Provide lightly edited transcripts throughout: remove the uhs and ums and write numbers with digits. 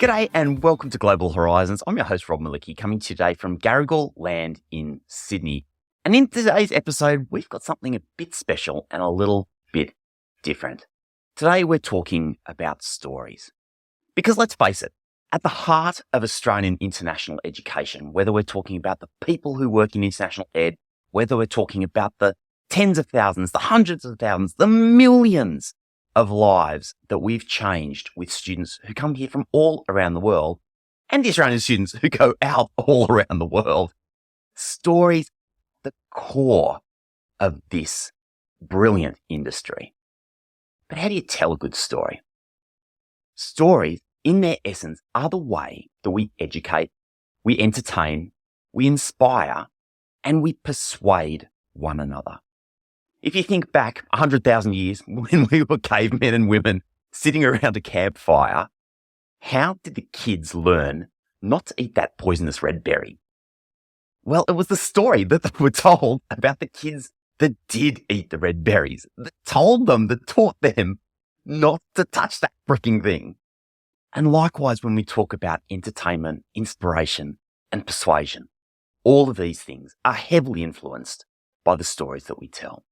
G'day and welcome to Global Horizons. I'm your host, Rob Malicki, coming today from Garigal Land in Sydney. And in today's episode, we've got something a bit special and a little bit different. Today, we're talking about stories. Because let's face it, at the heart of Australian international education, whether we're talking about the people who work in international ed, whether we're talking about the tens of thousands, the hundreds of thousands, the millions of lives that we've changed with students who come here from all around the world and the Australian students who go out all around the world. Stories, the core of this brilliant industry. But how do you tell a good story? Stories, in their essence, are the way that we educate, we entertain, we inspire, and we persuade one another. If you think back 100,000 years when we were cavemen and women sitting around a campfire, how did the kids learn not to eat that poisonous red berry? Well, it was the story that they were told about the kids that did eat the red berries, that told them, that taught them not to touch that freaking thing. And likewise, when we talk about entertainment, inspiration, and persuasion, all of these things are heavily influenced by the stories that we tell.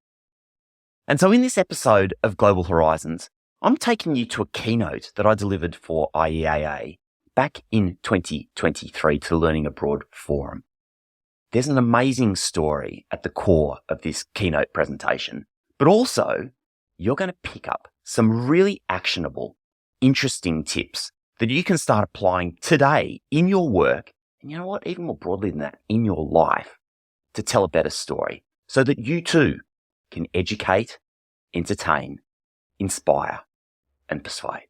And so in this episode of Global Horizons, I'm taking you to a keynote that I delivered for IEAA back in 2023 to the Learning Abroad Forum. There's an amazing story at the core of this keynote presentation, but also you're going to pick up some really actionable, interesting tips that you can start applying today in your work, and you know what, even more broadly than that, in your life, to tell a better story so that you too can educate, entertain, inspire, and persuade.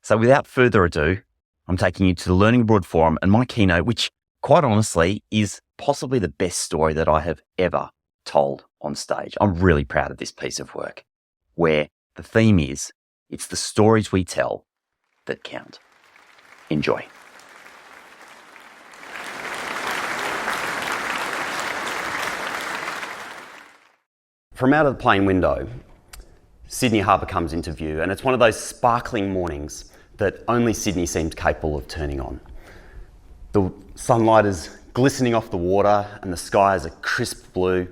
So without further ado, I'm taking you to the Learning Abroad Forum and my keynote, which quite honestly is possibly the best story that I have ever told on stage. I'm really proud of this piece of work, where the theme is, it's the stories we tell that count. Enjoy. From out of the plane window, Sydney Harbour comes into view, and it's one of those sparkling mornings that only Sydney seems capable of turning on. The sunlight is glistening off the water and the sky is a crisp blue,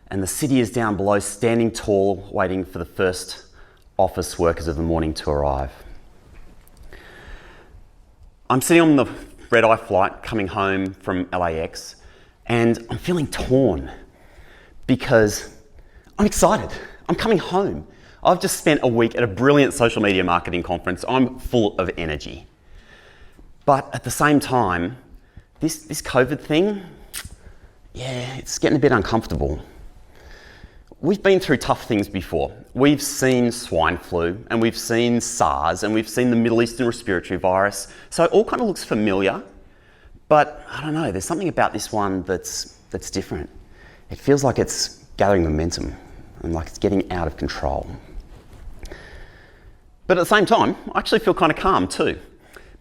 and the city is down below standing tall, waiting for the first office workers of the morning to arrive. I'm sitting on the red-eye flight coming home from LAX, and I'm feeling torn because I'm excited. I'm coming home. I've just spent a week at a brilliant social media marketing conference. I'm full of energy. But at the same time, this COVID thing, it's getting a bit uncomfortable. We've been through tough things before. We've seen swine flu, and we've seen SARS, and we've seen the Middle Eastern respiratory virus. So it all kind of looks familiar, but I don't know, there's something about this one that's different. It feels like it's gathering momentum and like it's getting out of control. But at the same time, I actually feel kind of calm too,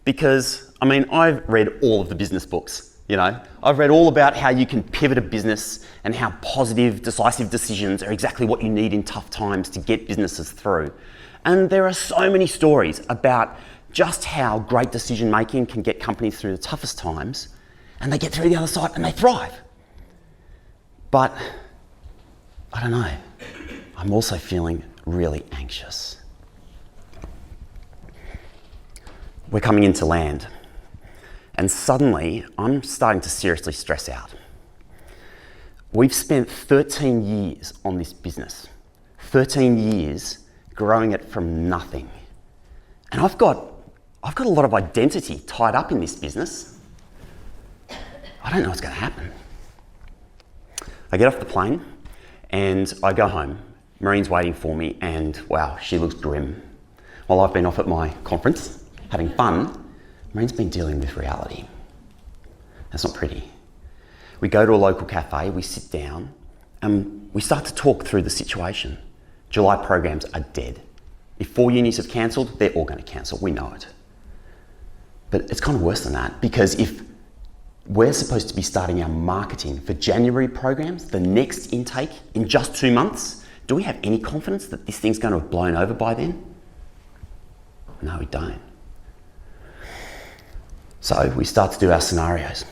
because I've read all of the business books. I've read all about how you can pivot a business and how positive, decisive decisions are exactly what you need in tough times to get businesses through. And there are so many stories about just how great decision making can get companies through the toughest times, and they get through the other side and they thrive. But I don't know, I'm also feeling really anxious. We're coming into land, and suddenly I'm starting to seriously stress out. We've spent 13 years on this business, 13 years growing it from nothing. And I've got a lot of identity tied up in this business. I don't know what's going to happen. I get off the plane and I go home. Marine's waiting for me, and wow, she looks grim. While I've been off at my conference, having fun, Marine's been dealing with reality. That's not pretty. We go to a local cafe, we sit down, and we start to talk through the situation. July programs are dead. If 4 unis have cancelled, they're all going to cancel, we know it. But it's kind of worse than that, because if we're supposed to be starting our marketing for January programs, the next intake, in just 2 months, do we have any confidence that this thing's going to have blown over by then? No, we don't. So we start to do our scenarios.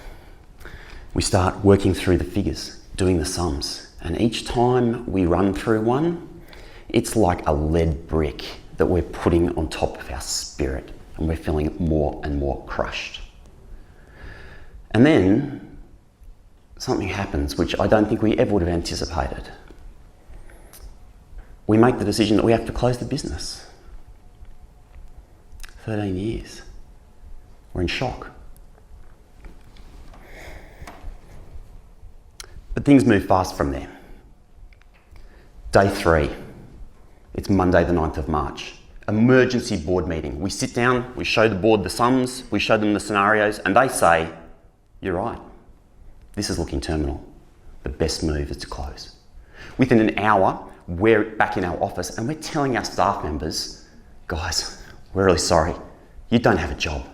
We start working through the figures, doing the sums. And each time we run through one, it's like a lead brick that we're putting on top of our spirit, and we're feeling more and more crushed. And then something happens which I don't think we ever would have anticipated. We make the decision that we have to close the business. 13 years. We're in shock. But things move fast from there. Day 3. It's Monday the 9th of March. Emergency board meeting. We sit down, we show the board the sums, we show them the scenarios, and they say, "You're right. This is looking terminal. The best move is to close." Within an hour, we're back in our office and we're telling our staff members, "Guys, we're really sorry. You don't have a job."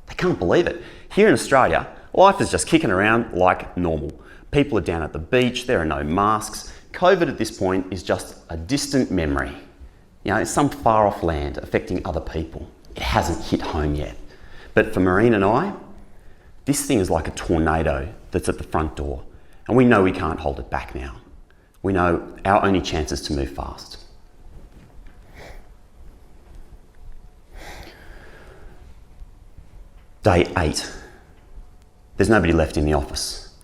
They can't believe it. Here in Australia, life is just kicking around like normal. People are down at the beach, there are no masks. COVID at this point is just a distant memory. You know, it's some far off land affecting other people. It hasn't hit home yet. But for Maureen and I, this thing is like a tornado that's at the front door, and we know we can't hold it back now. We know our only chance is to move fast. Day 8. There's nobody left in the office.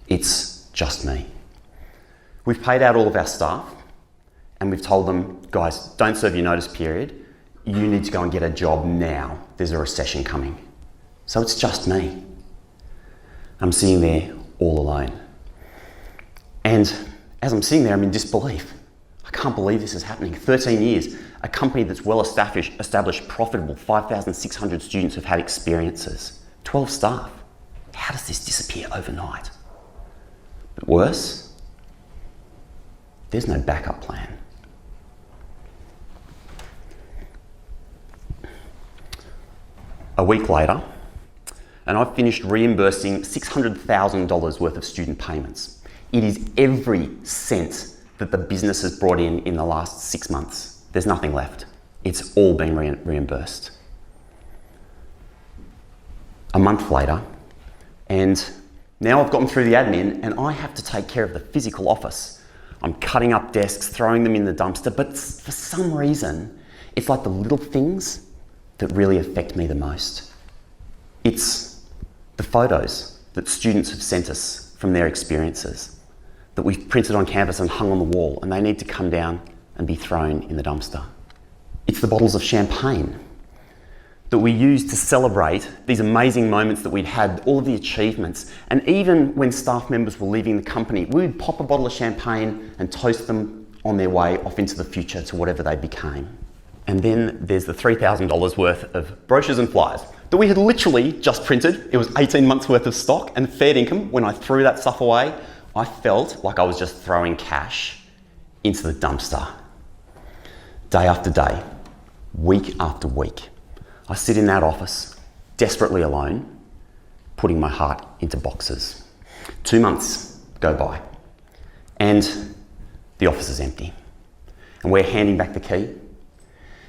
It's just me. We've paid out all of our staff and we've told them, "Guys, don't serve your notice period. You need to go and get a job now. There's a recession coming." So it's just me. I'm sitting there all alone. And as I'm sitting there, I'm in disbelief. I can't believe this is happening. 13 years, a company that's well established, profitable, 5,600 students who've had experiences, 12 staff. How does this disappear overnight? But worse, there's no backup plan. A week later, and I've finished reimbursing $600,000 worth of student payments. It is every cent that the business has brought in the last 6 months. There's nothing left. It's all been reimbursed. A month later, and now I've gotten through the admin and I have to take care of the physical office. I'm cutting up desks, throwing them in the dumpster, but for some reason, it's like the little things that really affect me the most. It's the photos that students have sent us from their experiences that we've printed on canvas and hung on the wall, and they need to come down and be thrown in the dumpster. It's the bottles of champagne that we used to celebrate these amazing moments that we'd had, all of the achievements. And even when staff members were leaving the company, we would pop a bottle of champagne and toast them on their way off into the future to whatever they became. And then there's the $3,000 worth of brochures and flyers that we had literally just printed. It was 18 months worth of stock and fair income. When I threw that stuff away, I felt like I was just throwing cash into the dumpster. Day after day, week after week, I sit in that office, desperately alone, putting my heart into boxes. 2 months go by, and the office is empty. And we're handing back the key.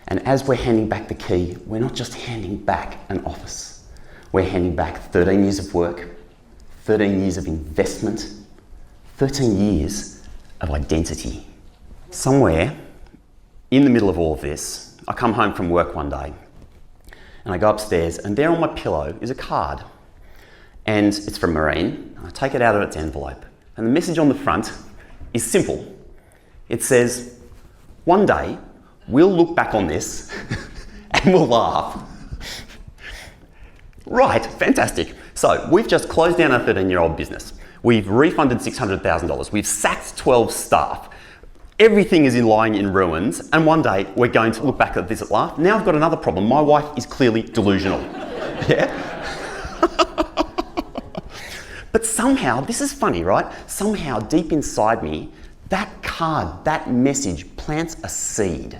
And as we're handing back the key, we're not just handing back an office. We're handing back 13 years of work, 13 years of investment, 13 years of identity. Somewhere in the middle of all of this, I come home from work one day and I go upstairs, and there on my pillow is a card. And it's from Maureen. I take it out of its envelope. And the message on the front is simple. It says, "One day, we'll look back on this and we'll laugh." Right, fantastic. So we've just closed down our 13-year-old business. We've refunded $600,000. We've sacked 12 staff. Everything is lying in ruins, and one day we're going to look back at this and laugh. Now I've got another problem. My wife is clearly delusional. Yeah? But somehow, this is funny, right? Somehow deep inside me, that card, that message plants a seed.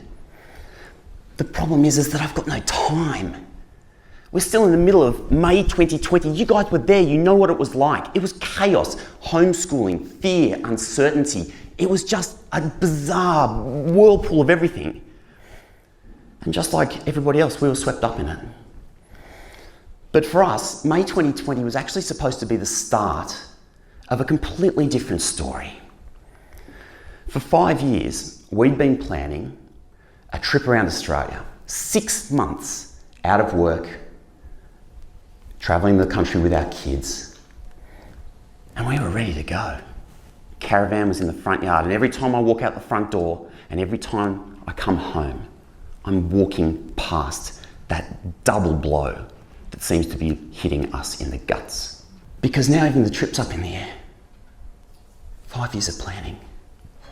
The problem is that I've got no time. We're still in the middle of May 2020. You guys were there. You know what it was like. It was chaos, homeschooling, fear, uncertainty. It was just a bizarre whirlpool of everything. And just like everybody else, we were swept up in it. But for us, May 2020 was actually supposed to be the start of a completely different story. For 5 years, we'd been planning a trip around Australia, 6 months out of work, travelling the country with our kids, and we were ready to go. Caravan was in the front yard, and every time I walk out the front door and every time I come home, I'm walking past that double blow that seems to be hitting us in the guts. Because now even the trip's up in the air. 5 years of planning.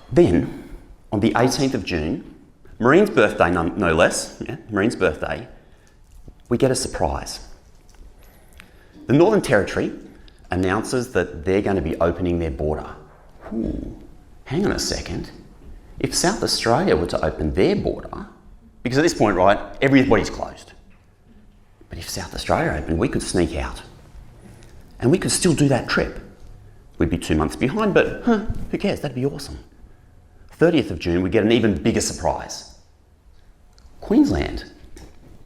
Then, on the 18th of June, Marine's birthday no less, Marine's birthday, we get a surprise. The Northern Territory announces that they're going to be opening their border. Ooh, hang on a second. If South Australia were to open their border, because at this point, right, everybody's closed. But if South Australia opened, we could sneak out. And we could still do that trip. We'd be 2 months behind, but who cares? That'd be awesome. 30th of June, we get an even bigger surprise. Queensland.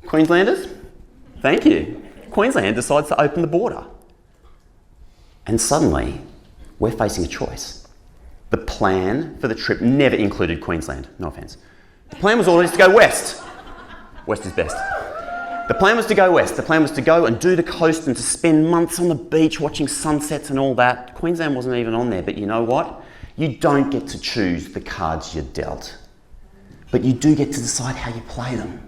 Queenslanders, thank you. Queensland decides to open the border. And suddenly, we're facing a choice. The plan for the trip never included Queensland, no offence. The plan was always to go west. West is best. The plan was to go west. The plan was to go and do the coast and to spend months on the beach watching sunsets and all that. Queensland wasn't even on there, but you know what? You don't get to choose the cards you're dealt, but you do get to decide how you play them.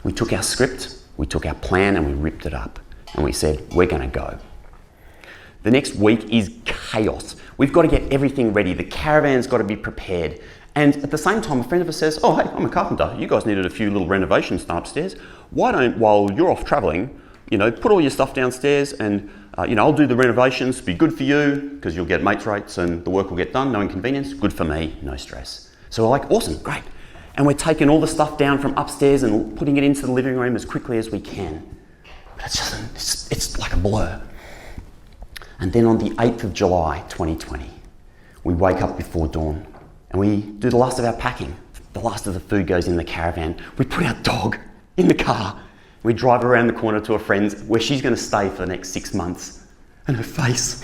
We took our script, we took our plan and we ripped it up and we said, we're going to go. The next week is chaos. We've got to get everything ready. The caravan's got to be prepared. And at the same time, a friend of us says, oh, hey, I'm a carpenter. You guys needed a few little renovations done upstairs. Why don't, while you're off travelling, put all your stuff downstairs and, I'll do the renovations. Be good for you because you'll get mates rates and the work will get done. No inconvenience. Good for me. No stress. So we're like, awesome, great. And we're taking all the stuff down from upstairs and putting it into the living room as quickly as we can. But it's like a blur. And then on the 8th of July, 2020, we wake up before dawn and we do the last of our packing. The last of the food goes in the caravan. We put our dog in the car. We drive around the corner to a friend's where she's going to stay for the next 6 months. And her face.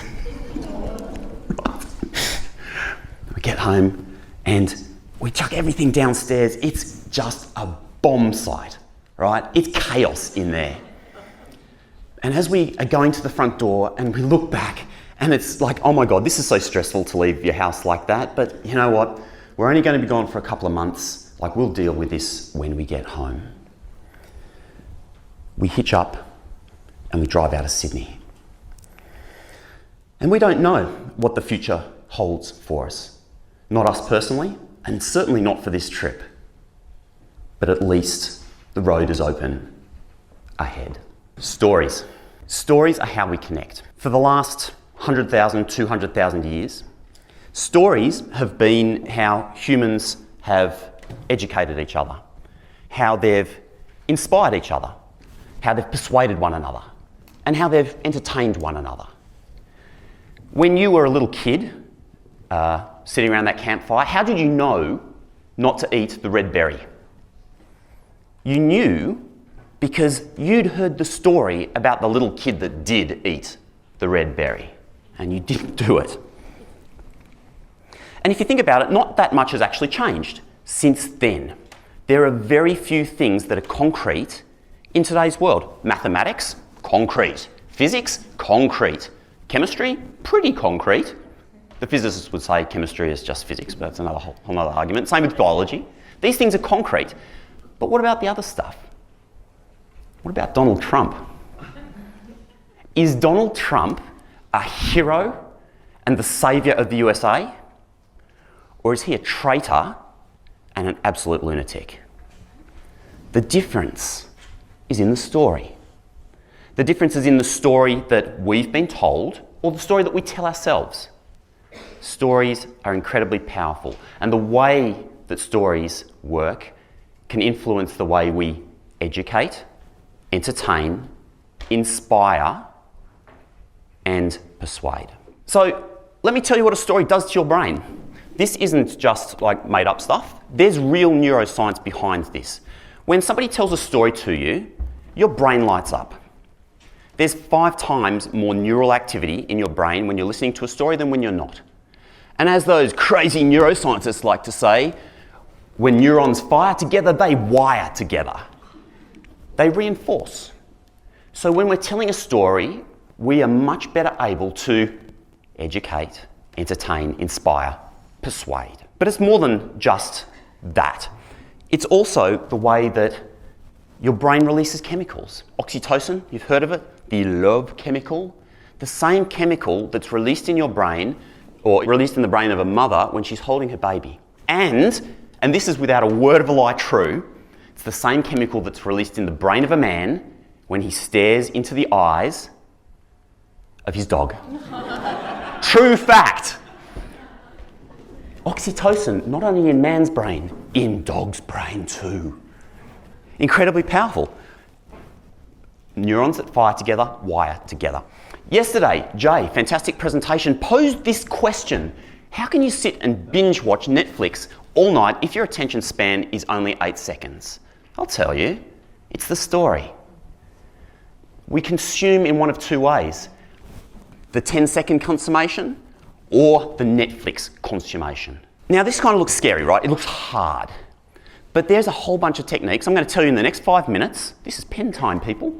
We get home and we chuck everything downstairs. It's just a bomb site, right? It's chaos in there. And as we are going to the front door and we look back and it's like, oh my God, this is so stressful to leave your house like that. But you know what? We're only going to be gone for a couple of months. Like, we'll deal with this when we get home. We hitch up and we drive out of Sydney. And we don't know what the future holds for us. Not us personally, and certainly not for this trip. But at least the road is open ahead. Stories. Stories are how we connect. For the last 100,000, 200,000 years, stories have been how humans have educated each other, how they've inspired each other, how they've persuaded one another, and how they've entertained one another. When you were a little kid, sitting around that campfire, how did you know not to eat the red berry? You knew because you'd heard the story about the little kid that did eat the red berry, and you didn't do it. And if you think about it, not that much has actually changed since then. There are very few things that are concrete in today's world. Mathematics, concrete. Physics, concrete. Chemistry, pretty concrete. The physicists would say chemistry is just physics, but that's another argument. Same with biology. These things are concrete. But what about the other stuff? What about Donald Trump? Is Donald Trump a hero and the saviour of the USA? Or is he a traitor and an absolute lunatic? The difference is in the story. The difference is in the story that we've been told or the story that we tell ourselves. Stories are incredibly powerful, and the way that stories work can influence the way we educate, entertain, inspire, and persuade. So let me tell you what a story does to your brain. This isn't just like made up stuff. There's real neuroscience behind this. When somebody tells a story to you, your brain lights up. There's 5 times more neural activity in your brain when you're listening to a story than when you're not. And as those crazy neuroscientists like to say, when neurons fire together, they wire together. They reinforce. So when we're telling a story, we are much better able to educate, entertain, inspire, persuade. But it's more than just that. It's also the way that your brain releases chemicals. Oxytocin, you've heard of it, the love chemical. The same chemical that's released in your brain, or released in the brain of a mother when she's holding her baby. And this is without a word of a lie true, it's the same chemical that's released in the brain of a man when he stares into the eyes of his dog. True fact. Oxytocin, not only in man's brain, in dog's brain too. Incredibly powerful. Neurons that fire together, wire together. Yesterday, Jay, fantastic presentation, posed this question. How can you sit and binge watch Netflix all night if your attention span is only 8 seconds? I'll tell you, it's the story. We consume in one of 2 ways. The 10-second consummation or the Netflix consummation. Now this kind of looks scary, right? It looks hard. But there's a whole bunch of techniques. I'm going to tell you in the next 5 minutes, this is pen time people,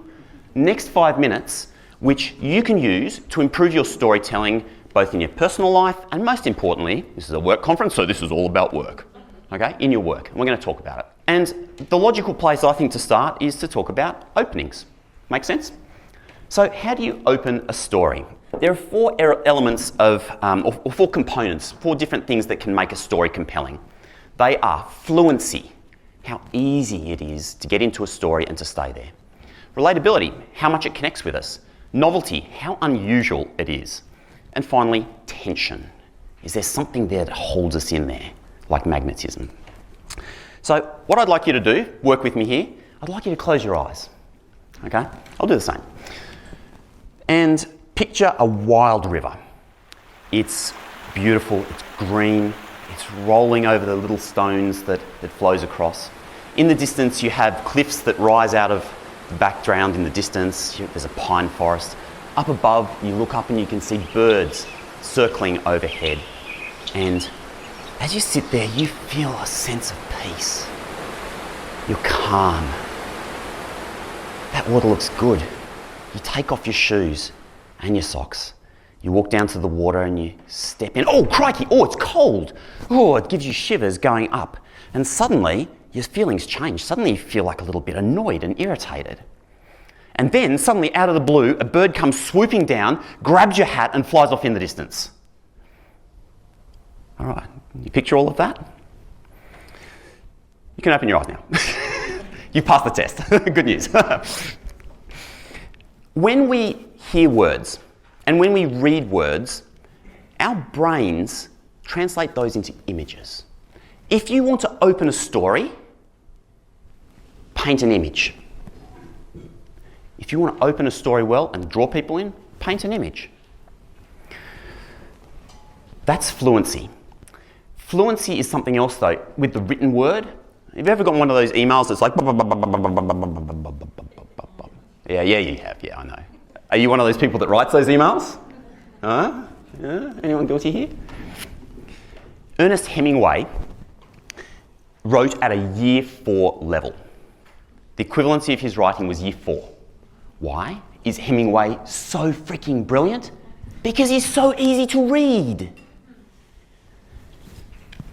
next 5 minutes, which you can use to improve your storytelling both in your personal life and most importantly, this is a work conference, so this is all about work, okay, in your work. And we're going to talk about it. And the logical place I think to start is to talk about openings. Make sense? So how do you open a story? There are 4 elements of, or 4 components, 4 different things that can make a story compelling. They are fluency, how easy it is to get into a story and to stay there. Relatability, how much it connects with us. Novelty, how unusual it is. And finally, tension. Is there something there that holds us in there, like magnetism? So what I'd like you to do, work with me here, I'd like you to close your eyes. Okay? I'll do the same. And picture a wild river. It's beautiful, it's green, it's rolling over the little stones that it flows across. In the distance you have cliffs that rise out of the background in the distance. There's a pine forest. Up above you look up and you can see birds circling overhead. And as you sit there you feel a sense of peace. You're calm. That water looks good. You take off your shoes and your socks. You walk down to the water and you step in. Oh, crikey! Oh, it's cold! Oh, it gives you shivers going up. And suddenly, your feelings change. Suddenly you feel like a little bit annoyed and irritated. And then, suddenly, out of the blue, a bird comes swooping down, grabs your hat and flies off in the distance. All right, you picture all of that? You can open your eyes now. You've passed the test. Good news. When we hear words and when we read words, our brains translate those into images. If you want to open a story, paint an image. If you want to open a story well and draw people in, paint an image. That's fluency. Fluency is something else though, with the written word. Have you ever got one of those emails that's like... Yeah, you have. Yeah, I know. Are you one of those people that writes those emails? Yeah? Anyone guilty here? Ernest Hemingway wrote at a year 4 level. The equivalency of his writing was year 4. Why is Hemingway so freaking brilliant? Because he's so easy to read.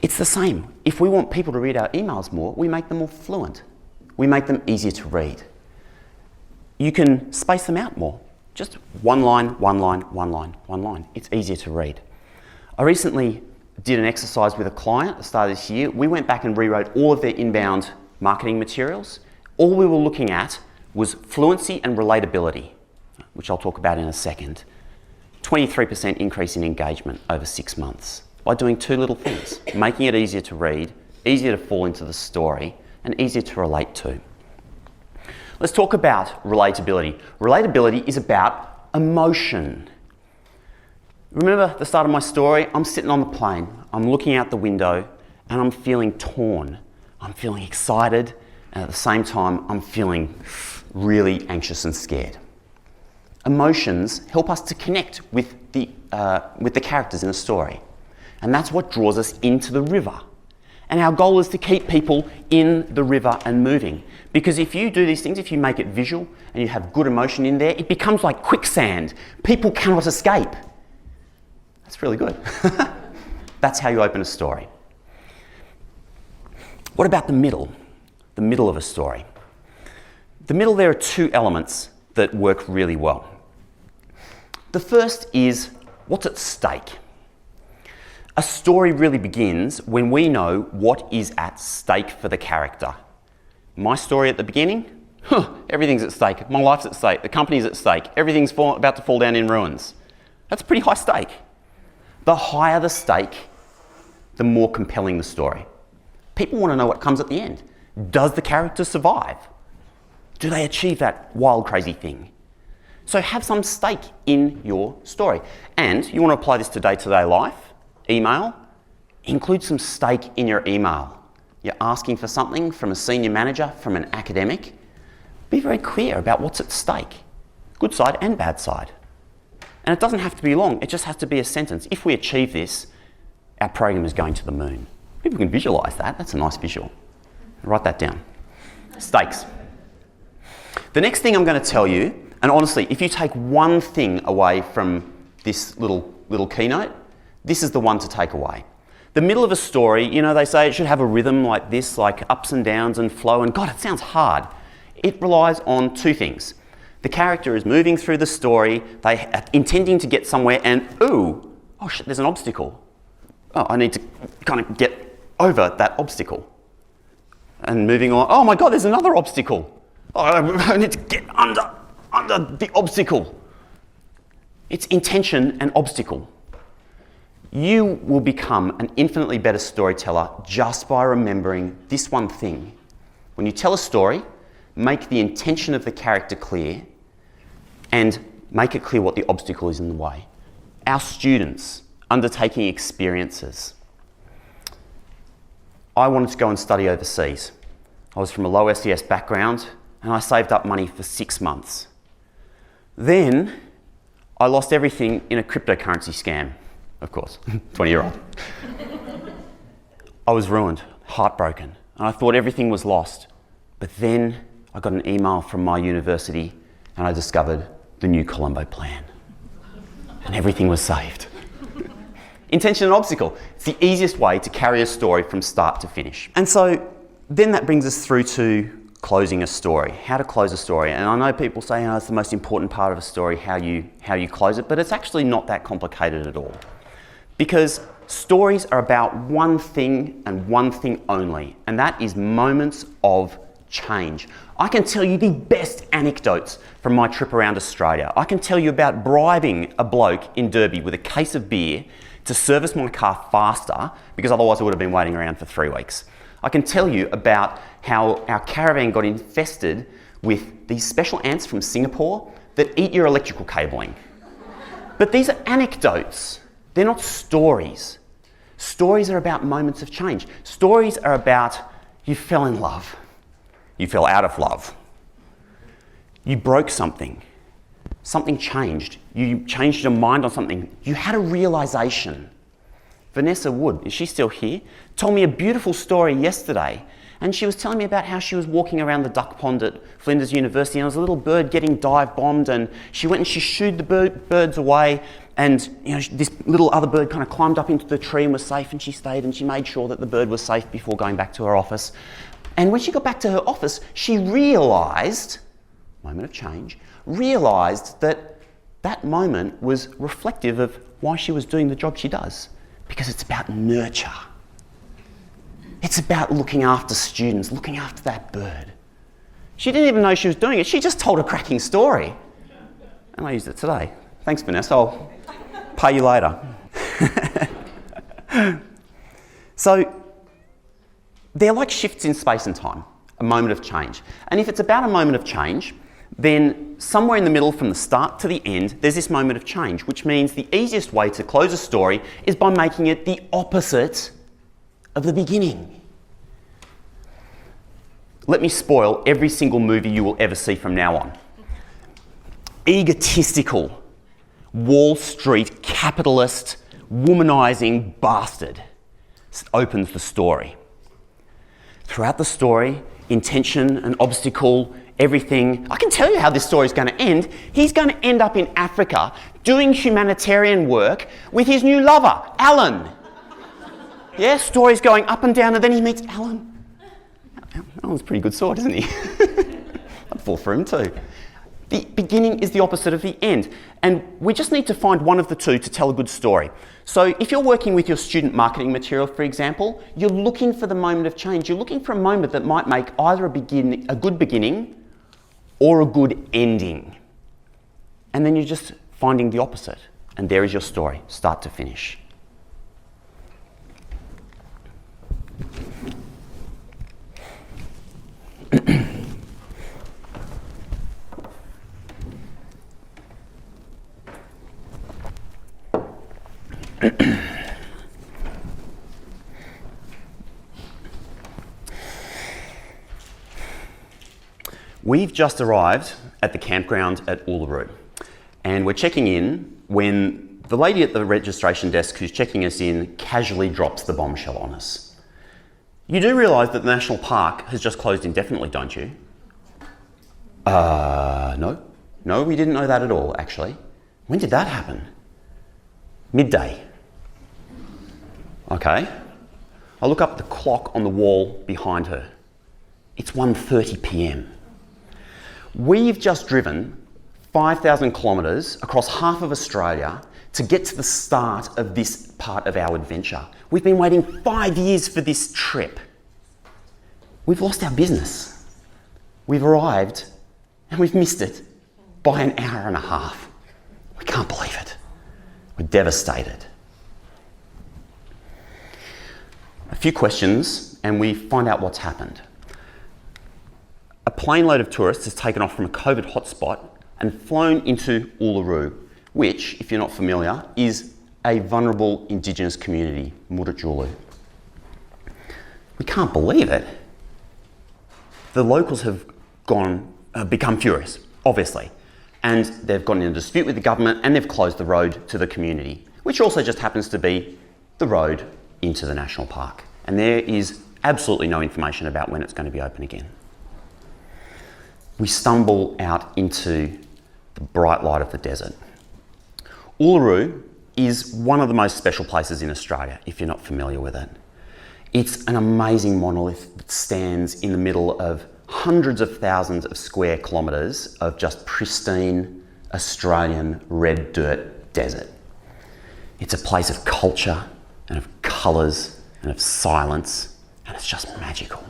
It's the same. If we want people to read our emails more, we make them more fluent. We make them easier to read. You can space them out more. Just one line, one line, one line, one line. It's easier to read. I recently did an exercise with a client at the start of this year. We went back and rewrote all of their inbound marketing materials. All we were looking at was fluency and relatability, which I'll talk about in a second. 23% increase in engagement over 6 months by doing 2 little things, making it easier to read, easier to fall into the story, and easier to relate to. Let's talk about relatability. Relatability is about emotion. Remember the start of my story? I'm sitting on the plane, I'm looking out the window, and I'm feeling torn. I'm feeling excited, and at the same time, I'm feeling really anxious and scared. Emotions help us to connect with the characters in a story. And that's what draws us into the river. And our goal is to keep people in the river and moving. Because if you do these things, if you make it visual and you have good emotion in there, it becomes like quicksand. People cannot escape. That's really good. That's how you open a story. What about the middle? The middle of a story. The middle, there are two elements that work really well. The first is what's at stake. A story really begins when we know what is at stake for the character. My story at the beginning, everything's at stake. My life's at stake. The company's at stake. Everything's about to fall down in ruins. That's a pretty high stake. The higher the stake, the more compelling the story. People want to know what comes at the end. Does the character survive? Do they achieve that wild, crazy thing? So have some stake in your story. And you want to apply this to day-to-day life, email, include some stake in your email. You're asking for something from a senior manager, from an academic. Be very clear about what's at stake, good side and bad side. And it doesn't have to be long, it just has to be a sentence. If we achieve this, our program is going to the moon. People can visualise that, that's a nice visual. Write that down. Stakes. The next thing I'm going to tell you, and honestly, if you take one thing away from this little keynote, this is the one to take away. The middle of a story, you know, they say it should have a rhythm like this, like ups and downs and flow, and God, it sounds hard. It relies on two things. The character is moving through the story, they are intending to get somewhere, and oh shit, there's an obstacle. Oh, I need to kind of get over that obstacle. And moving on, oh my God, there's another obstacle. Oh, I need to get under the obstacle. It's intention and obstacle. You will become an infinitely better storyteller just by remembering this one thing. When you tell a story, make the intention of the character clear and make it clear what the obstacle is in the way. Our students undertaking experiences. I wanted to go and study overseas. I was from a low SES background and I saved up money for 6 months. Then I lost everything in a cryptocurrency scam, of course, 20-year-old. I was ruined, heartbroken, and I thought everything was lost. But then I got an email from my university and I discovered the new Colombo plan. And everything was saved. Intention and obstacle. It's the easiest way to carry a story from start to finish. And so then that brings us through to closing a story, how to close a story. And I know people say, it's the most important part of a story, how you close it, but it's actually not that complicated at all. Because stories are about one thing and one thing only, and that is moments of change. I can tell you the best anecdotes from my trip around Australia. I can tell you about bribing a bloke in Derby with a case of beer to service my car faster, because otherwise I would have been waiting around for 3 weeks. I can tell you about how our caravan got infested with these special ants from Singapore that eat your electrical cabling. But these are anecdotes. They're not stories. Stories are about moments of change. Stories are about you fell in love. You fell out of love. You broke something. Something changed. You changed your mind on something. You had a realisation. Vanessa Wood, is she still here? Told me a beautiful story yesterday. And she was telling me about how she was walking around the duck pond at Flinders University and there was a little bird getting dive bombed, and she went and she shooed the birds away, and this little other bird kind of climbed up into the tree and was safe, and she stayed and she made sure that the bird was safe before going back to her office. And when she got back to her office, she realised, moment of change, realised that that moment was reflective of why she was doing the job she does. Because it's about nurture. It's about looking after students, looking after that bird. She didn't even know she was doing it. She just told a cracking story. And I used it today. Thanks, Vanessa. I'll pay you later. So, they're like shifts in space and time, a moment of change. And if it's about a moment of change, then somewhere in the middle, from the start to the end, there's this moment of change, which means the easiest way to close a story is by making it the opposite of the beginning. Let me spoil every single movie you will ever see from now on. egotistical, Wall Street capitalist, womanising bastard opens the story. Throughout the story, intention, an obstacle, everything. I can tell you how this story is going to end. He's going to end up in Africa doing humanitarian work with his new lover, Alan. Yeah, story's going up and down, and then he meets Alan. Alan's a pretty good sword, isn't he? I'd fall for him too. The beginning is the opposite of the end, and we just need to find one of the two to tell a good story. So if you're working with your student marketing material, for example, you're looking for the moment of change. You're looking for a moment that might make either a good beginning or a good ending. And then you're just finding the opposite. And there is your story, start to finish. We've just arrived at the campground at Uluru, and we're checking in when the lady at the registration desk who's checking us in casually drops the bombshell on us. You do realise that the national park has just closed indefinitely, don't you? No. No, we didn't know that at all, actually. When did that happen? Midday. Okay. I look up at the clock on the wall behind her. It's 1:30 p.m. We've just driven 5,000 kilometres across half of Australia to get to the start of this part of our adventure. We've been waiting 5 years for this trip. We've lost our business. We've arrived and we've missed it by an hour and a half. We can't believe it. We're devastated. A few questions and we find out what's happened. A plane load of tourists has taken off from a COVID hotspot and flown into Uluru, which, if you're not familiar, is a vulnerable Indigenous community, Murutjulu. We can't believe it. The locals have become furious, obviously, and they've gotten in a dispute with the government and they've closed the road to the community, which also just happens to be the road into the national park. And there is absolutely no information about when it's going to be open again. We stumble out into the bright light of the desert. Uluru is one of the most special places in Australia, if you're not familiar with it. It's an amazing monolith that stands in the middle of hundreds of thousands of square kilometres of just pristine Australian red dirt desert. It's a place of culture and of colours and of silence, and it's just magical.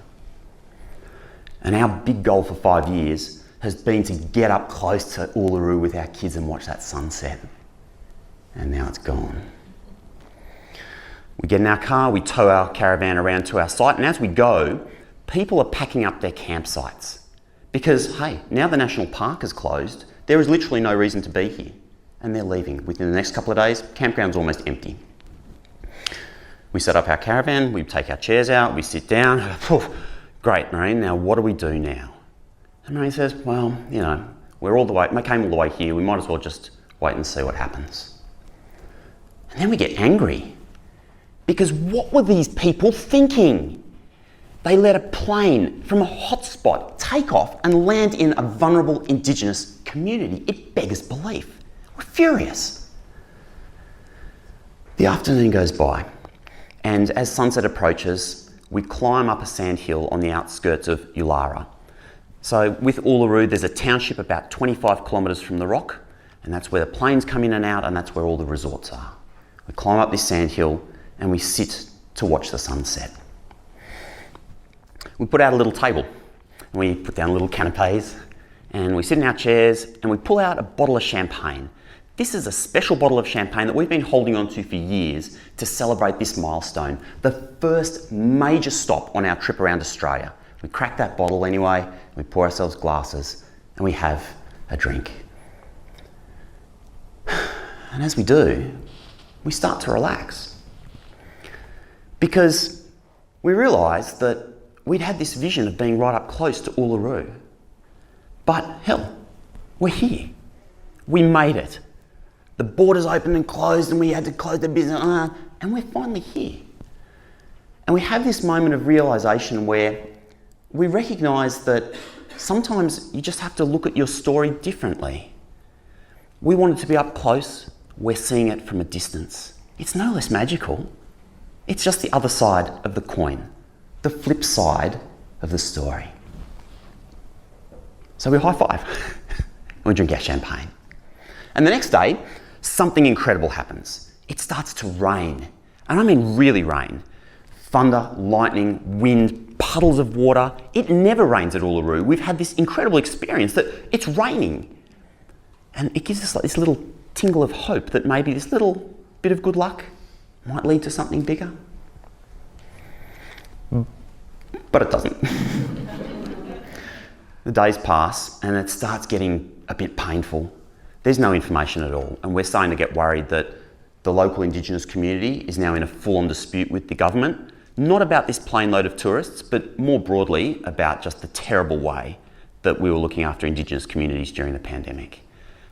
And our big goal for 5 years has been to get up close to Uluru with our kids and watch that sunset. And now it's gone. We get in our car, we tow our caravan around to our site, and as we go, people are packing up their campsites. Because, hey, now the national park is closed, there is literally no reason to be here. And they're leaving. Within the next couple of days, campground's almost empty. We set up our caravan, we take our chairs out, we sit down. Great, Marine, now what do we do now? And Marine says, well, you know, we came all the way here, we might as well just wait and see what happens. And then we get angry. Because what were these people thinking? They let a plane from a hotspot take off and land in a vulnerable Indigenous community. It beggars belief. We're furious. The afternoon goes by, and as sunset approaches, we climb up a sandhill on the outskirts of Ulara. So with Uluru, there's a township about 25 kilometres from the rock, and that's where the planes come in and out, and that's where all the resorts are. We climb up this sandhill and we sit to watch the sunset. We put out a little table, and we put down little canapes, and we sit in our chairs, and we pull out a bottle of champagne. This is a special bottle of champagne that we've been holding on to for years to celebrate this milestone, the first major stop on our trip around Australia. We crack that bottle anyway, we pour ourselves glasses, and we have a drink. And as we do, we start to relax. Because we realised that we'd had this vision of being right up close to Uluru. But hell, we're here. We made it. The borders opened and closed and we had to close the business, and we're finally here. And we have this moment of realisation where we recognise that sometimes you just have to look at your story differently. We want it to be up close, we're seeing it from a distance. It's no less magical. It's just the other side of the coin, the flip side of the story. So we high five and we drink our champagne. And the next day, something incredible happens. It starts to rain, and I mean really rain. Thunder, lightning, wind, puddles of water. It never rains at Uluru. We've had this incredible experience that it's raining. And it gives us like this little tingle of hope that maybe this little bit of good luck might lead to something bigger. But it doesn't. The days pass and it starts getting a bit painful. There's no information at all, and we're starting to get worried that the local Indigenous community is now in a full-on dispute with the government, not about this plane load of tourists, but more broadly about just the terrible way that we were looking after Indigenous communities during the pandemic.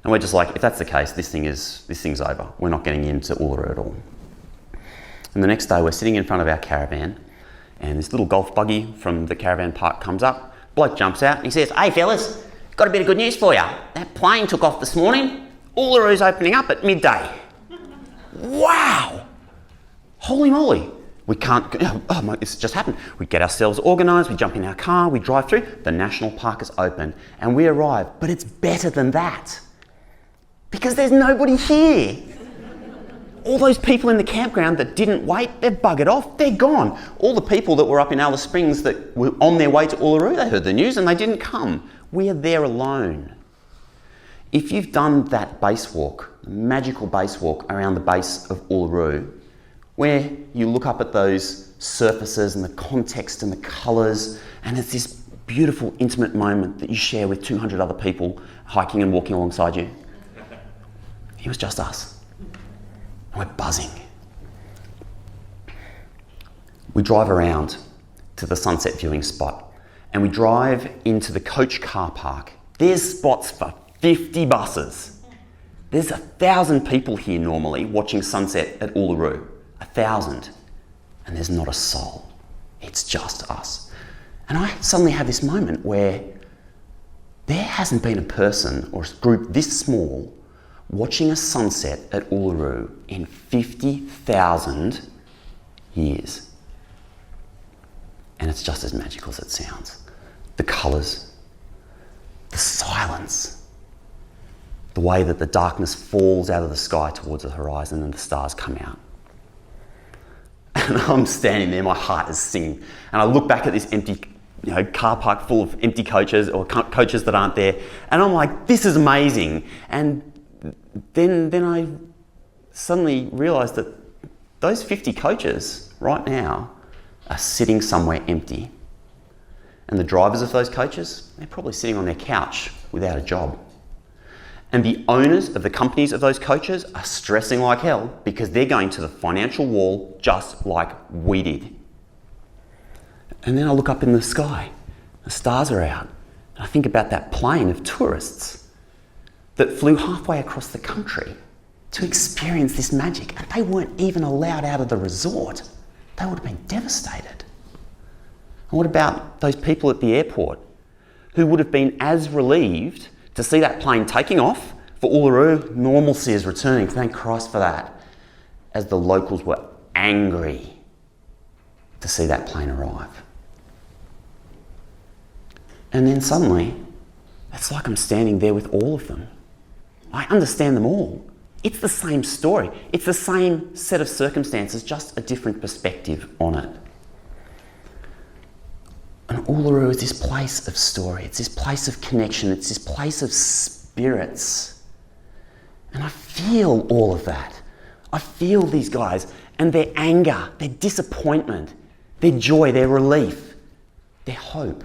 And we're just like, if that's the case, this thing's over. We're not getting into Uluru at all. And the next day we're sitting in front of our caravan, and this little golf buggy from the caravan park comes up. Bloke jumps out and he says, "Hey fellas, got a bit of good news for you. That plane took off this morning. Uluru's opening up at midday." Wow! Holy moly. We can't, oh my, it's just happened. We get ourselves organised, we jump in our car, we drive through, the national park is open, and we arrive. But it's better than that, because there's nobody here. All those people in the campground that didn't wait, they've buggered off, they're gone. All the people that were up in Alice Springs that were on their way to Uluru, they heard the news and they didn't come. We are there alone. If you've done that base walk, the magical base walk around the base of Uluru, where you look up at those surfaces and the context and the colours, and it's this beautiful, intimate moment that you share with 200 other people hiking and walking alongside you. It was just us. And we're buzzing. We drive around to the sunset viewing spot, and we drive into the coach car park. There's spots for 50 buses. There's 1,000 people here normally watching sunset at Uluru. 1,000. And there's not a soul. It's just us. And I suddenly have this moment where there hasn't been a person or a group this small watching a sunset at Uluru in 50,000 years. And it's just as magical as it sounds. The colours, the silence, the way that the darkness falls out of the sky towards the horizon and the stars come out. And I'm standing there, my heart is singing. And I look back at this empty car park full of empty coaches or coaches that aren't there. And I'm like, this is amazing. And then I suddenly realised that those 50 coaches right now are sitting somewhere empty. And the drivers of those coaches, they're probably sitting on their couch without a job. And the owners of the companies of those coaches are stressing like hell because they're going to the financial wall just like we did. And then I look up in the sky, the stars are out, and I think about that plane of tourists that flew halfway across the country to experience this magic, and they weren't even allowed out of the resort. They would have been devastated. And what about those people at the airport who would have been as relieved to see that plane taking off for Uluru? Normalcy is returning, thank Christ for that, as the locals were angry to see that plane arrive. And then suddenly, it's like I'm standing there with all of them. I understand them all. It's the same story. It's the same set of circumstances, just a different perspective on it. And Uluru is this place of story. It's this place of connection. It's this place of spirits. And I feel all of that. I feel these guys and their anger, their disappointment, their joy, their relief, their hope.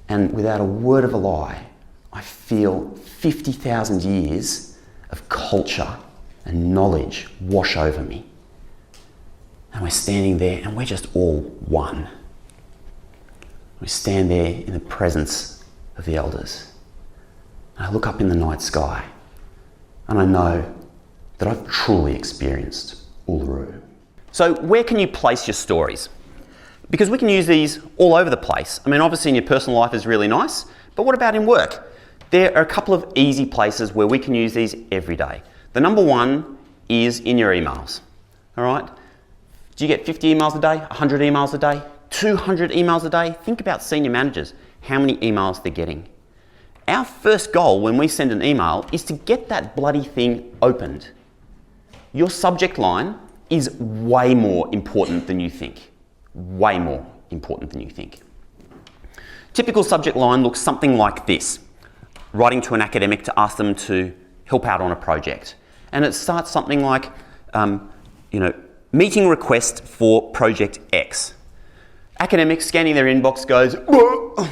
And without a word of a lie, I feel 50,000 years of culture and knowledge wash over me. And we're standing there and we're just all one. We stand there in the presence of the elders. and I look up in the night sky and I know that I've truly experienced Uluru. So where can you place your stories? Because we can use these all over the place. I mean, obviously in your personal life is really nice, but what about in work? There are a couple of easy places where we can use these every day. The number one is in your emails, all right? Do you get 50 emails a day, 100 emails a day, 200 emails a day? Think about senior managers, how many emails they're getting. Our first goal when we send an email is to get that bloody thing opened. Your subject line is way more important than you think. Way more important than you think. Typical subject line looks something like this. Writing to an academic to ask them to help out on a project. And it starts something like, meeting request for project X. Academic scanning their inbox goes, whoa.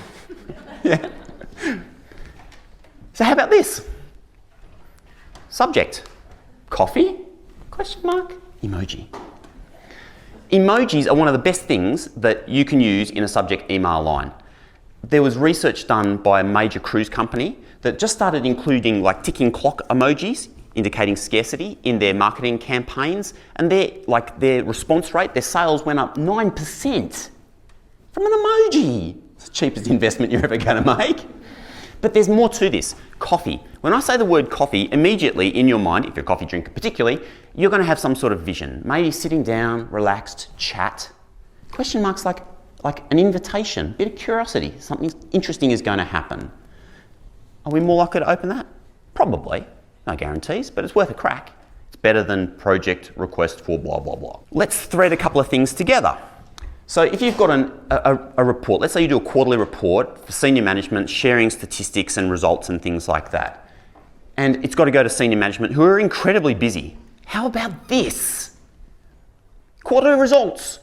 Yeah. So how about this? Subject, coffee, question mark, emoji. Emojis are one of the best things that you can use in a subject email line. There was research done by a major cruise company that just started including like ticking clock emojis, indicating scarcity in their marketing campaigns, and their response rate, their sales went up 9% from an emoji. It's the cheapest investment you're ever going to make. But there's more to this. Coffee. When I say the word coffee, immediately in your mind, if you're a coffee drinker particularly, you're going to have some sort of vision. Maybe sitting down, relaxed, chat. Question marks like an invitation, bit of curiosity, something interesting is going to happen. Are we more likely to open that? Probably. No guarantees, but it's worth a crack. It's better than project request for blah, blah, blah. Let's thread a couple of things together. So if you've got a report, let's say you do a quarterly report for senior management, sharing statistics and results and things like that. And it's got to go to senior management who are incredibly busy. How about this? Quarterly results.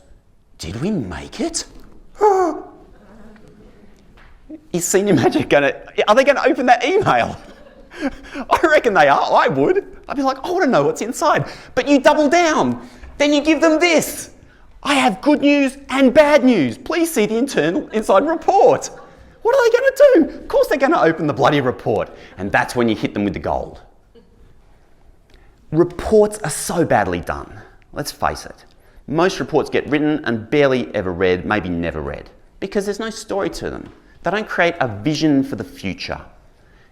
Did we make it? Is senior manager are they going to open that email? I reckon they are. I would. I'd be like, I want to know what's inside. But you double down. Then you give them this. I have good news and bad news. Please see the inside report. What are they going to do? Of course they're going to open the bloody report. And that's when you hit them with the gold. Reports are so badly done. Let's face it. Most reports get written and barely ever read, maybe never read, because there's no story to them. They don't create a vision for the future.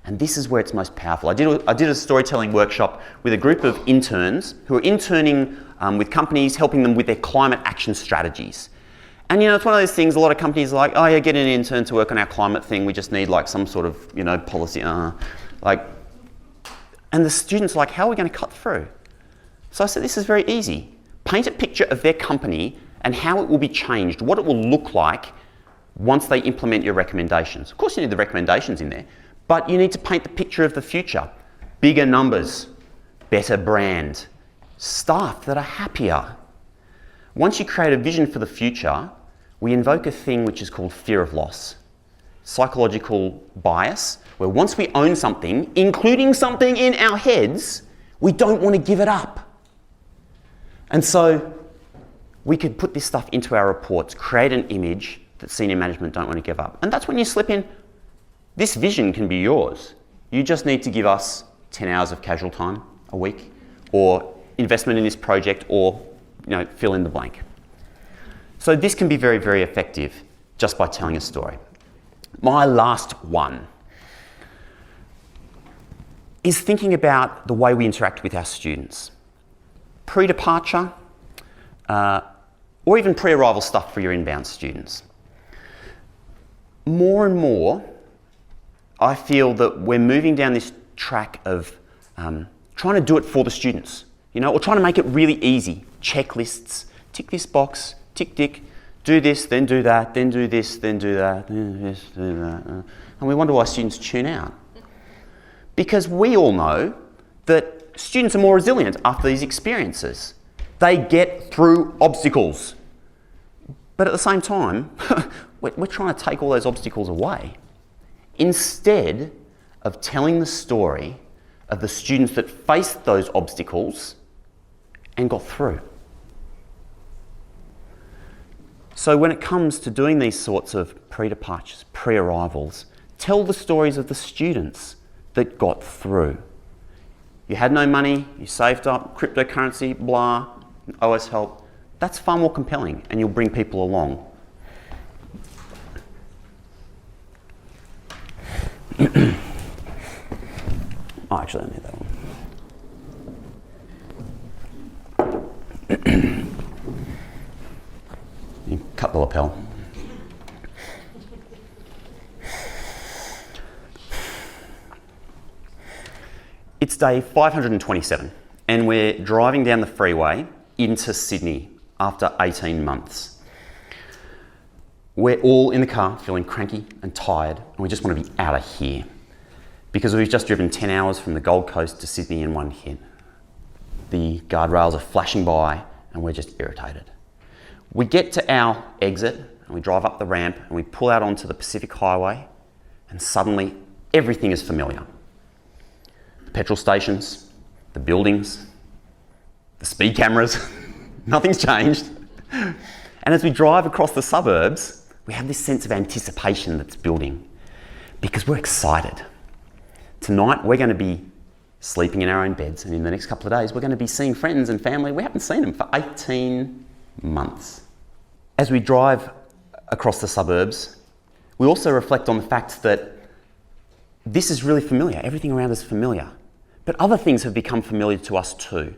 And this is where it's most powerful. I did a storytelling workshop with a group of interns who are interning with companies, helping them with their climate action strategies. And it's one of those things, a lot of companies are like, oh yeah, get an intern to work on our climate thing. We just need like some sort of, policy. And the students are like, how are we going to cut through? So I said, this is very easy. Paint a picture of their company and how it will be changed, what it will look like once they implement your recommendations. Of course you need the recommendations in there, but you need to paint the picture of the future. Bigger numbers, better brand, staff that are happier. Once you create a vision for the future, we invoke a thing which is called fear of loss. Psychological bias, where once we own something, including something in our heads, we don't want to give it up. And so we could put this stuff into our reports, create an image that senior management don't want to give up. And that's when you slip in, this vision can be yours. You just need to give us 10 hours of casual time a week, or investment in this project, or fill in the blank. So this can be very, very effective just by telling a story. My last one is thinking about the way we interact with our students. Pre-departure, or even pre-arrival stuff for your inbound students. More and more, I feel that we're moving down this track of trying to do it for the students, or trying to make it really easy. Checklists, tick this box, tick, tick, do this, then do that, then do this, then do that, then do this, do that. And we wonder why students tune out. Because we all know that students are more resilient after these experiences. They get through obstacles. But at the same time, we're trying to take all those obstacles away. Instead of telling the story of the students that faced those obstacles and got through. So when it comes to doing these sorts of pre-departures, pre-arrivals, tell the stories of the students that got through. You had no money, you saved up, cryptocurrency, blah, OS help. That's far more compelling, and you'll bring people along. Oh, actually, I need that one. You cut the lapel. It's day 527, and we're driving down the freeway into Sydney after 18 months. We're all in the car feeling cranky and tired, and we just want to be out of here because we've just driven 10 hours from the Gold Coast to Sydney in one hit. The guardrails are flashing by and we're just irritated. We get to our exit and we drive up the ramp and we pull out onto the Pacific Highway, and suddenly everything is familiar. The petrol stations, the buildings, the speed cameras, nothing's changed. And as we drive across the suburbs, we have this sense of anticipation that's building because we're excited. Tonight, we're going to be sleeping in our own beds, and in the next couple of days, we're going to be seeing friends and family. We haven't seen them for 18 months. As we drive across the suburbs, we also reflect on the fact that this is really familiar. Everything around us is familiar. But other things have become familiar to us too.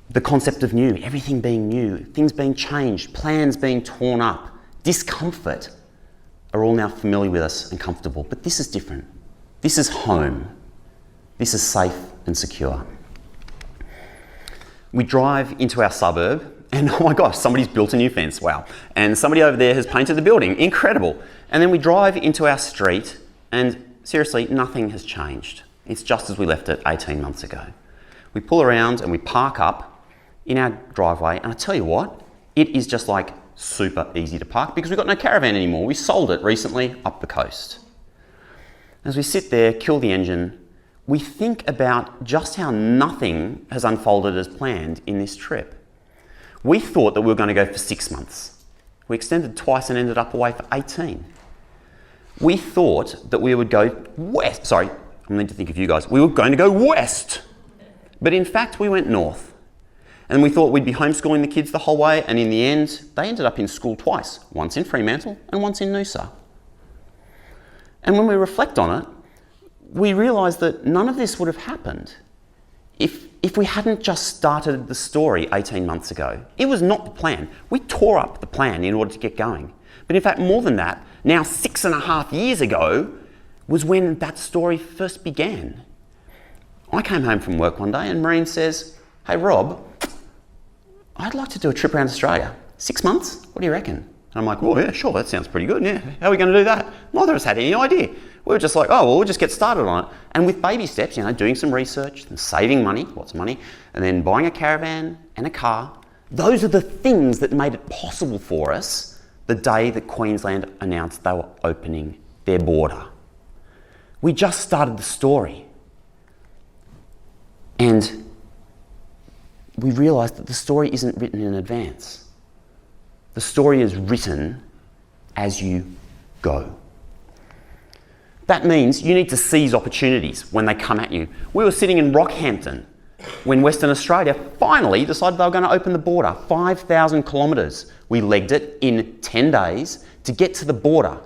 The concept of new, everything being new, things being changed, plans being torn up, discomfort are all now familiar with us and comfortable. But this is different. This is home. This is safe and secure. We drive into our suburb and oh my gosh, somebody's built a new fence, wow. And somebody over there has painted the building, incredible. And then we drive into our street and seriously, nothing has changed. It's just as we left it 18 months ago. We pull around and we park up in our driveway, and I tell you what, it is just like super easy to park because we've got no caravan anymore. We sold it recently up the coast. As we sit there, kill the engine, we think about just how nothing has unfolded as planned in this trip. We thought that we were going to go for 6 months. We extended twice and ended up away for 18. We thought that we would go west. Sorry, I need to think of you guys. We were going to go west. But in fact, we went north. And we thought we'd be homeschooling the kids the whole way, and in the end, they ended up in school twice, once in Fremantle and once in Noosa. And when we reflect on it, we realise that none of this would have happened if we hadn't just started the story 18 months ago. It was not the plan. We tore up the plan in order to get going. But in fact, more than that, now 6.5 years ago was when that story first began. I came home from work one day and Maureen says, "Hey Rob, I'd like to do a trip around Australia. 6 months? What do you reckon?" And I'm like, "Well, yeah, sure, that sounds pretty good. Yeah, how are we going to do that?" Neither of us had any idea. We were just like, "Oh, well, we'll just get started on it." And with baby steps, doing some research and saving money, lots of money, and then buying a caravan and a car, those are the things that made it possible for us the day that Queensland announced they were opening their border. We just started the story. And we realised that the story isn't written in advance. The story is written as you go. That means you need to seize opportunities when they come at you. We were sitting in Rockhampton when Western Australia finally decided they were going to open the border. 5,000 kilometres. We legged it in 10 days to get to the border.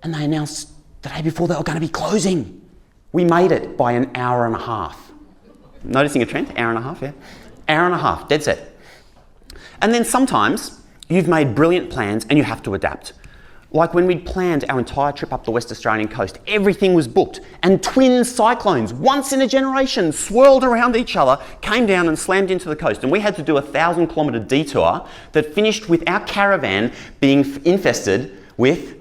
And they announced the day before they were going to be closing. We made it by an hour and a half. Noticing a trend? Hour and a half, yeah. Hour and a half, dead set. And then sometimes you've made brilliant plans and you have to adapt. Like when we'd planned our entire trip up the West Australian coast, everything was booked and twin cyclones, once in a generation, swirled around each other, came down and slammed into the coast. And we had to do a 1,000-kilometre detour that finished with our caravan being infested with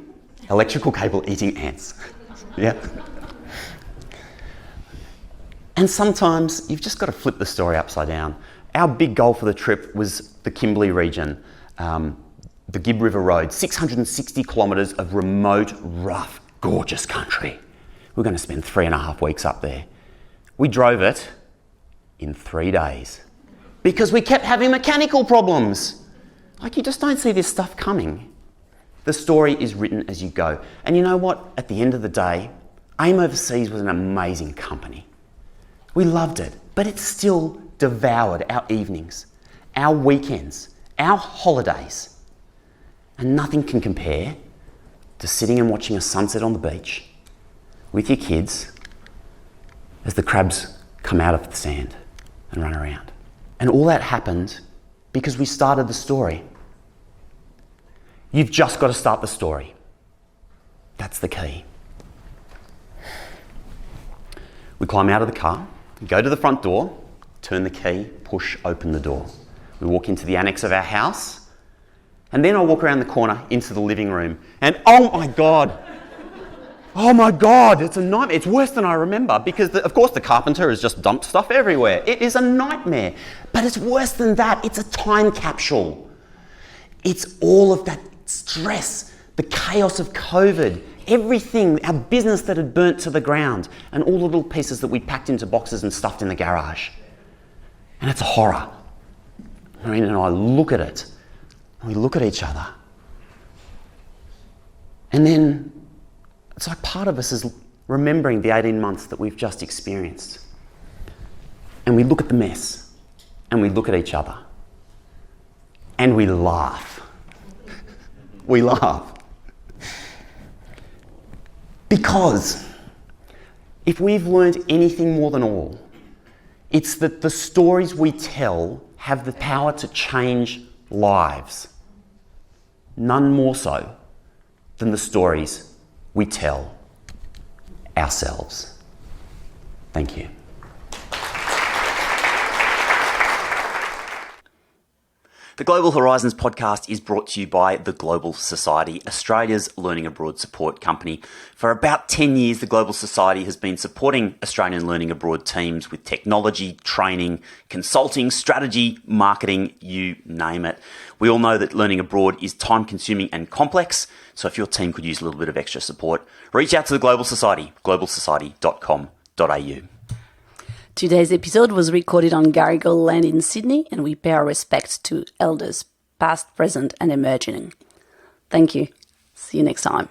electrical cable eating ants. Yeah. And sometimes you've just got to flip the story upside down. Our big goal for the trip was the Kimberley region, the Gibb River Road, 660 kilometres of remote, rough, gorgeous country. We're going to spend 3.5 weeks up there. We drove it in 3 days because we kept having mechanical problems. Like, you just don't see this stuff coming. The story is written as you go. And you know what? At the end of the day, AIM Overseas was an amazing company. We loved it, but it still devoured our evenings, our weekends, our holidays. And nothing can compare to sitting and watching a sunset on the beach with your kids as the crabs come out of the sand and run around. And all that happened because we started the story. You've just got to start the story. That's the key. We climb out of the car, go to the front door, turn the key, push open the door. We walk into the annex of our house, and then I walk around the corner into the living room, and oh my God, it's a nightmare. It's worse than I remember because, of course, the carpenter has just dumped stuff everywhere. It is a nightmare. But it's worse than that. It's a time capsule. It's all of that stress, the chaos of COVID, everything, our business that had burnt to the ground, and all the little pieces that we packed into boxes and stuffed in the garage. And it's a horror. Marina and I look at it, and we look at each other. And then it's like part of us is remembering the 18 months that we've just experienced. And we look at the mess, and we look at each other, and we laugh. We laugh. Because if we've learned anything more than all, it's that the stories we tell have the power to change lives. None more so than the stories we tell ourselves. Thank you. The Global Horizons podcast is brought to you by the Global Society, Australia's Learning Abroad support company. For about 10 years, the Global Society has been supporting Australian learning abroad teams with technology, training, consulting, strategy, marketing, you name it. We all know that learning abroad is time-consuming and complex, so if your team could use a little bit of extra support, reach out to the Global Society, globalsociety.com.au. Today's episode was recorded on Garigal land in Sydney, and we pay our respects to elders, past, present, and emerging. Thank you. See you next time.